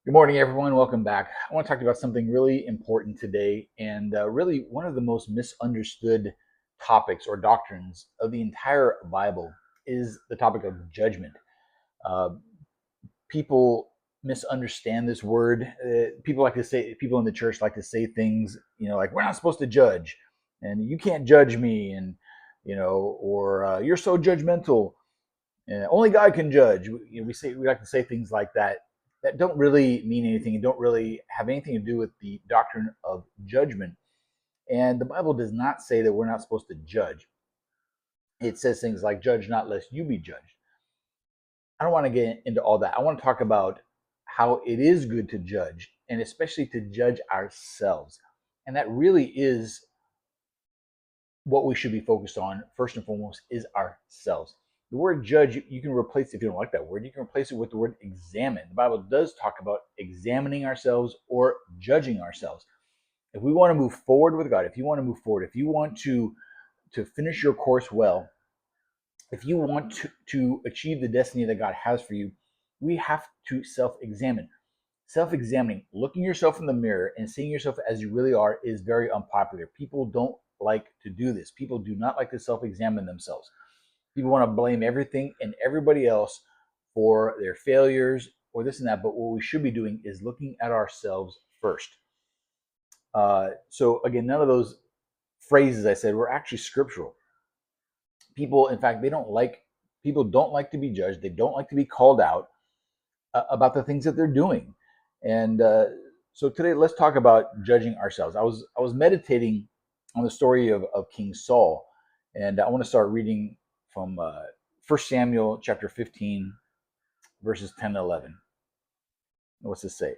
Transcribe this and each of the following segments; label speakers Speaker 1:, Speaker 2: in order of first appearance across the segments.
Speaker 1: Good morning, everyone. Welcome back. I want to talk about something really important today, and really one of the most misunderstood topics or doctrines of the entire Bible is the topic of judgment. Uh, People misunderstand this word. People like to say, people in the church like to say things, like we're not supposed to judge, and you can't judge me, and or you're so judgmental. Only God can judge. We like to say things like that that don't really mean anything and don't really have anything to do with the doctrine of judgment. And the Bible does not say that we're not supposed to judge. It says things like, "Judge not, lest you be judged." I don't want to get into all that. I want to talk about how it is good to judge, and especially to judge ourselves. And that really is what we should be focused on first and foremost is ourselves. The word judge, you can replace, if you don't like that word, you can replace it with the word examine. The Bible does talk about examining ourselves or judging ourselves. If we want to move forward with God, if you want to move forward, if you want to finish your course well, if you want to achieve the destiny that God has for you, we have to self-examine. Self-examining, looking yourself in the mirror and seeing yourself as you really are is very unpopular. People don't like to do this. People do not like to self-examine themselves. People want to blame everything and everybody else for their failures or this and that. But what we should be doing is looking at ourselves first. So again, none of those phrases I said were actually scriptural. People, in fact, people don't like to be judged. They don't like to be called out about the things that they're doing. And so today, let's talk about judging ourselves. I was meditating on the story of King Saul, and I want to start reading from 1 Samuel chapter 15, verses 10 and 11. What's this say?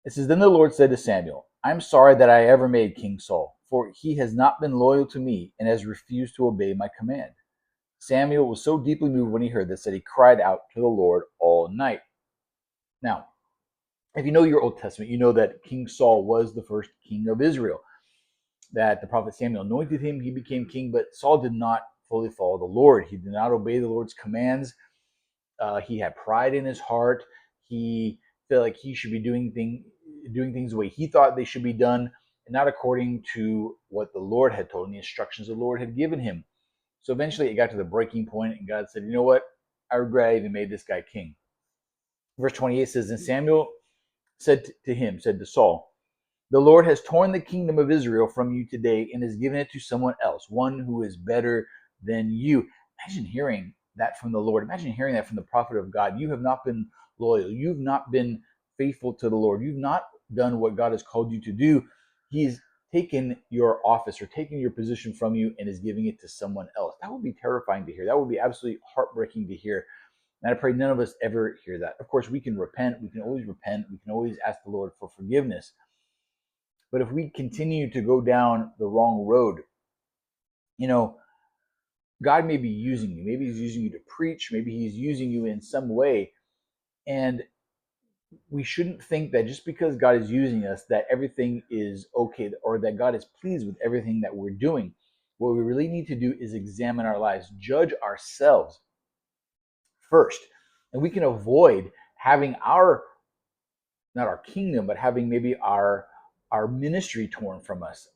Speaker 1: It says, "Then the Lord said to Samuel, I am sorry that I ever made King Saul, for he has not been loyal to me and has refused to obey my command." Samuel was so deeply moved when he heard this that he cried out to the Lord all night. Now, if you know your Old Testament, you know that King Saul was the first king of Israel, that the prophet Samuel anointed him, he became king, but Saul did not fully follow the Lord. He did not obey the Lord's commands. He had pride in his heart. He felt like he should be doing things the way he thought they should be done, and not according to what the Lord had told him, the instructions the Lord had given him. So eventually it got to the breaking point, and God said, "You know what? I regret I even made this guy king." Verse 28 says, "And Samuel said to Saul, the Lord has torn the kingdom of Israel from you today and has given it to someone else, one who is better than you." Imagine hearing that from the Lord. Imagine hearing that from the prophet of God. You have not been loyal. You've not been faithful to the Lord. You've not done what God has called you to do. He's taken your office or taken your position from you and is giving it to someone else. That would be terrifying to hear. That would be absolutely heartbreaking to hear. And I pray none of us ever hear that. Of course, we can repent. We can always repent. We can always ask the Lord for forgiveness. But if we continue to go down the wrong road, you know, God may be using you. Maybe He's using you to preach. Maybe He's using you in some way. And we shouldn't think that just because God is using us, that everything is okay or that God is pleased with everything that we're doing. What we really need to do is examine our lives, judge ourselves first. And we can avoid having not our kingdom, but having maybe our ministry torn from us.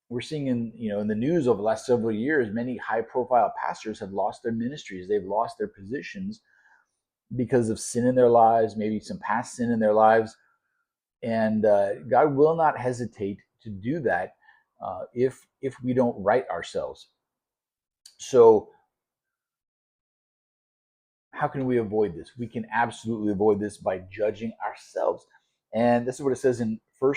Speaker 1: We're seeing in the news over the last several years, many high profile pastors have lost their ministries. They've lost their positions because of sin in their lives, maybe some past sin in their lives. And God will not hesitate to do that if we don't right ourselves. So how can we avoid this? We can absolutely avoid this by judging ourselves. And this is what it says in 1